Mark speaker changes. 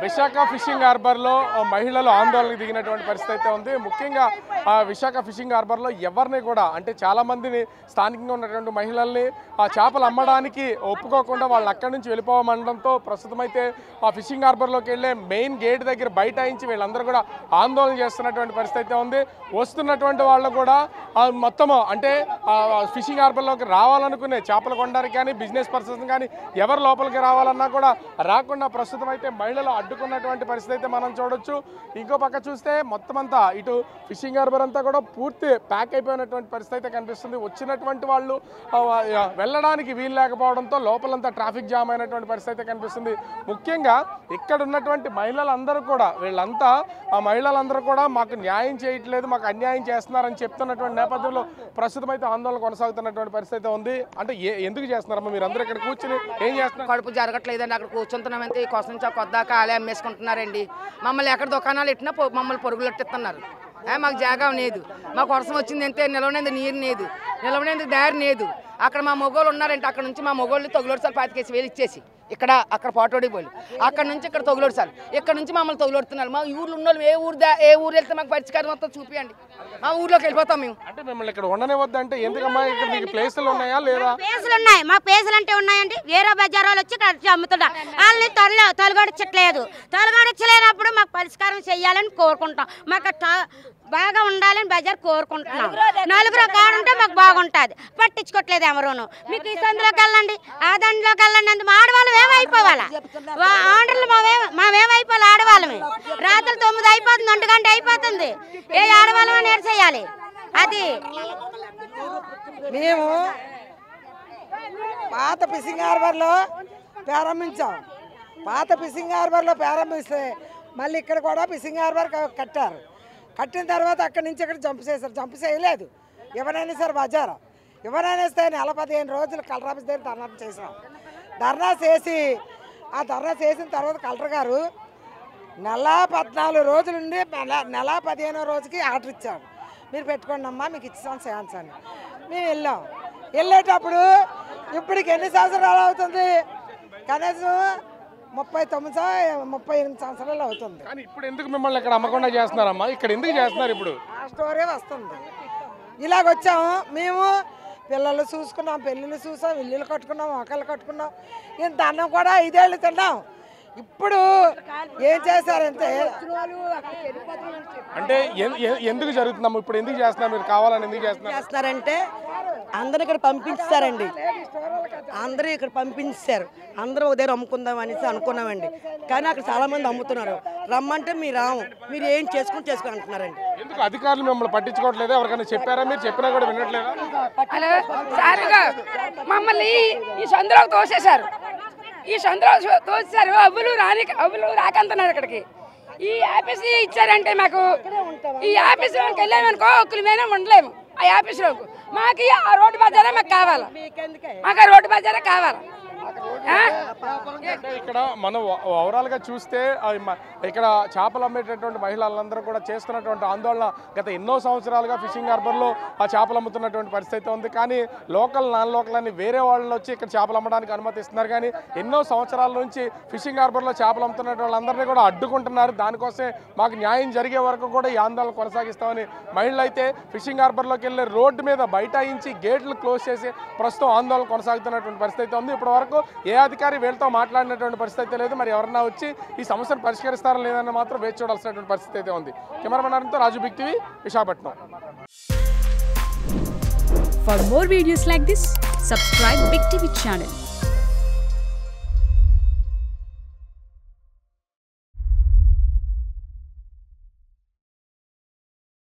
Speaker 1: Visakha fishing హార్బర్లో మహిళలు ఆందోళనకు దిగినటువంటి పరిస్థితి అయితే ఉంది. ముఖ్యంగా విశాఖ ఫిషింగ్ హార్బర్లో ఎవరిని కూడా అంటే చాలామందిని స్థానికంగా ఉన్నటువంటి మహిళల్ని ఆ చేపలు అమ్మడానికి ఒప్పుకోకుండా వాళ్ళు అక్కడి నుంచి వెళ్ళిపోవమండడంతో ప్రస్తుతం అయితే ఆ ఫిషింగ్ హార్బర్లోకి వెళ్ళే మెయిన్ గేట్ దగ్గర బైఠాయించి వీళ్ళందరూ కూడా ఆందోళన చేస్తున్నటువంటి పరిస్థితి అయితే ఉంది. వస్తున్నటువంటి వాళ్ళు కూడా మొత్తము అంటే ఫిషింగ్ హార్బర్లోకి రావాలనుకునే చేపలు కొనడానికి కానీ బిజినెస్ పర్సన్స్ కానీ ఎవరు లోపలికి రావాలన్నా కూడా రాకుండా ప్రస్తుతం అయితే మహిళలు అడ్డుకున్నటువంటి పరిస్థితి అయితే మనం చూడొచ్చు. ఇంకో పక్క చూస్తే మొత్తం అంతా ఇటు ఫిషింగ్ హార్బర్ అంతా కూడా పూర్తి ప్యాక్ అయిపోయినటువంటి పరిస్థితి అయితే కనిపిస్తుంది. వచ్చినటువంటి వాళ్ళు వెళ్ళడానికి వీలు లేకపోవడంతో లోపలంతా ట్రాఫిక్ జామ్ అయినటువంటి పరిస్థితి అయితే కనిపిస్తుంది. ముఖ్యంగా ఇక్కడ ఉన్నటువంటి మహిళలందరూ కూడా వీళ్ళంతా ఆ మహిళలందరూ కూడా మాకు న్యాయం చేయట్లేదు, మాకు అన్యాయం చేస్తున్నారని చెప్తున్నటువంటి నేపథ్యంలో ప్రస్తుతం అయితే ఆందోళన కొనసాగుతున్నటువంటి పరిస్థితి ఉంది. అంటే ఎందుకు చేస్తున్నారమ్మా మీరు అందరూ ఇక్కడ కూర్చుని ఏం చేస్తున్నారు?
Speaker 2: కడుపు జరగట్లేదండి, అక్కడ కూర్చుంటున్నామంటే ఈ కోసం నుంచి కొద్దాక ఆలే అమ్మేసుకుంటున్నారండి. మమ్మల్ని ఎక్కడ దుకాణాలు పెట్టినా మమ్మల్ని పొరుగులు ఎట్టిస్తున్నారు. మాకు జాగా లేదు, మాకు వర్షం వచ్చింది అంతే, నిలవనేది నీరు లేదు, నిలవనేది దారి లేదు. అక్కడ మా మొగోళ్ళు ఉన్నారంటే అక్కడ నుంచి మా మొగోళ్ళు తొగులోడు సార్ 25,000 ఇచ్చేసి అక్కడ పాటోడి పోయి అక్కడ నుంచి ఇక్కడ తొగులోడు సార్ ఇక్కడ నుంచి మమ్మల్ని తొగులొడుతున్నారు. మా ఊర్లో ఉన్న వాళ్ళు ఏ ఊరు వెళ్తే మాకు పరిష్కారం మొత్తం చూపియండి, మా ఊర్లోకి వెళ్ళిపోతాం మేము.
Speaker 1: అంటే మిమ్మల్ని ఇక్కడ ఉండనివద్దు అంటే ఎందుకమ్మా? ఇక్కడ మీకు ప్లేసులు ఉన్నాయా లేదా?
Speaker 3: ప్లేసులు ఉన్నాయి, మా ప్లేసులు అంటే ఉన్నాయండి. వేరే బజార్ వాళ్ళు వచ్చి ఇక్కడ అమ్ముతున్నారు, వాళ్ళని తొలగొడచ్చట్లేదు. తొలగొడచ్చలేనప్పుడు మాకు పరిష్కారం చెయ్యాలని కోరుకుంటాం. మాకు బాగా ఉండాలని బజార్ కోరుకుంటున్నాం. నలుగురు కాడుంటే మాకు బాగుంటుంది, పట్టించుకోవట్లేదు ఎవరును. మీకు ఈ సందులోకి వెళ్ళండి, ఆ దండిలోకి వెళ్ళండి అంత మా ఆడవాళ్ళం ఏమైపోవాలా? ఆర్డర్లు మావేమైపోవాలి? ఆడవాళ్ళమే రాత్రి 9 అయిపోతుంది, 1 గంట అయిపోతుంది. ఏ ఆడవాళ్ళమే నేర్చేయాలి. అది
Speaker 4: మేము పాత ఫిషింగ్ హార్బర్లో ప్రారంభించాం. పాత ఫిషింగ్ హార్బర్లో ప్రారంభిస్తే మళ్ళీ ఇక్కడ కూడా ఫిషింగ్ హార్బర్ కట్టారు. కట్టిన తర్వాత అక్కడి నుంచి ఇక్కడ జంప్ చేశారు. జంప్ చేయలేదు, ఎవరైనా సరే బజారు ఎవరైనా సరే 15 రోజులు కలెక్టర్ ఆఫీస్ దగ్గర ధర్నా చేసాం. ధర్నా చేసి ఆ ధర్నా చేసిన తర్వాత కలెక్టర్ గారు నెల 14 రోజుల నుండి నెల 15వ రోజుకి ఆర్డర్ ఇచ్చాడు. మీరు పెట్టుకోండి అమ్మా, మీకు ఇచ్చాం ఛాన్స్ అని. మేము వెళ్ళాం. వెళ్ళేటప్పుడు ఇప్పటికి ఎన్ని సంవత్సరాలు అవుతుంది? కనీసం 38 సంవత్సరాలు అవుతుంది.
Speaker 1: కానీ ఇప్పుడు ఎందుకు మిమ్మల్ని ఇక్కడ అమ్మకుండా చేస్తున్నారమ్మా? ఇక్కడ ఎందుకు చేస్తున్నారు? ఇప్పుడు
Speaker 4: ఆ స్టోరీ వస్తుంది. ఇలాగొచ్చాము మేము, పిల్లలు చూసుకున్నాం, పెళ్ళిళ్ళు చూసాం, ఇల్లులు కట్టుకున్నాం, మొక్కలు కట్టుకున్నాం. ఇంత అన్నం కూడా 5 ఏళ్ళు తిన్నాం. ఇప్పుడు ఏం చేశారంటే
Speaker 1: అంటే ఎందుకు జరుగుతున్నాము? ఇప్పుడు ఎందుకు చేస్తున్నారు? మీరు కావాలని ఎందుకు
Speaker 5: చేస్తున్నారంటే అందరూ ఇక్కడ పంపించారండి. అందరూ ఇక్కడ పంపించారు. అందరూ ఒక దగ్గర అమ్ముకుందాం అనేసి అనుకున్నామండి. కానీ అక్కడ చాలా మంది అమ్ముతున్నారు. రమ్మంటే మీరు రాము, మీరు ఏం చేసుకుని అంటున్నారండి.
Speaker 1: ఎందుకు అధికారులు మిమ్మల్ని పట్టించుకోవట్లేదు? ఎవరికైనా చెప్పారా? మీరు చెప్పినా కూడా వినట్లేదా?
Speaker 2: మమ్మల్ని ఈ సందులోకి తోసేశారు. ఈ సందులో తోసేశారు. అవ్వులు రాకంటున్నారు ఇక్కడికి. ఈ ఆఫీస్ ఇచ్చారంటే మాకు ఈ ఆఫీసులోకి వెళ్ళామనుకో ఒక్కరి మీద ఉండలేము. ఆ ఆఫీసులోకి మాకు ఆ రోడ్డు బజారే మాకు కావాలా, మాకు ఆ రోడ్డు బజారే కావాలా.
Speaker 1: ఇక్కడ మనం ఓవరాల్ గా చూస్తే ఇక్కడ చేపలు అమ్మేటటువంటి మహిళలందరూ కూడా చేస్తున్నటువంటి ఆందోళన గత ఎన్నో సంవత్సరాలుగా ఫిషింగ్ హార్బర్ లో ఆ చేపలు అమ్ముతున్నటువంటి పరిస్థితి ఉంది. కానీ లోకల్ నాన్ లోకల్ అని వేరే వాళ్ళు వచ్చి ఇక్కడ చేపలు అమ్మడానికి అనుమతిస్తున్నారు. కానీ ఎన్నో సంవత్సరాల నుంచి ఫిషింగ్ హార్బర్ లో చేపలు అమ్ముతున్న వాళ్ళందరినీ కూడా అడ్డుకుంటున్నారు. దానికోసమే మాకు న్యాయం జరిగే వరకు కూడా ఈ ఆందోళన కొనసాగిస్తామని మహిళలు అయితే ఫిషింగ్ హార్బర్ లోకి వెళ్ళే రోడ్డు మీద బైఠాయించి గేట్లు క్లోజ్ చేసి ప్రస్తుతం ఆందోళన కొనసాగుతున్నటువంటి పరిస్థితి ఉంది. ఇప్పటి వరకు ఏ అధికారి వీళ్ళతో మాట్లాడినటువంటి పరిస్థితి లేదు. మరి ఎవరన్నా వచ్చి ఈ సమస్యను పరిష్కరిస్తారా లేదని మాత్రం వేచి చూడాల్సినటువంటి పరిస్థితి అయితే ఉంది. Cameraman Raju, big TV, Visakhapatnam.
Speaker 6: For more videos like this, subscribe Big TV channel.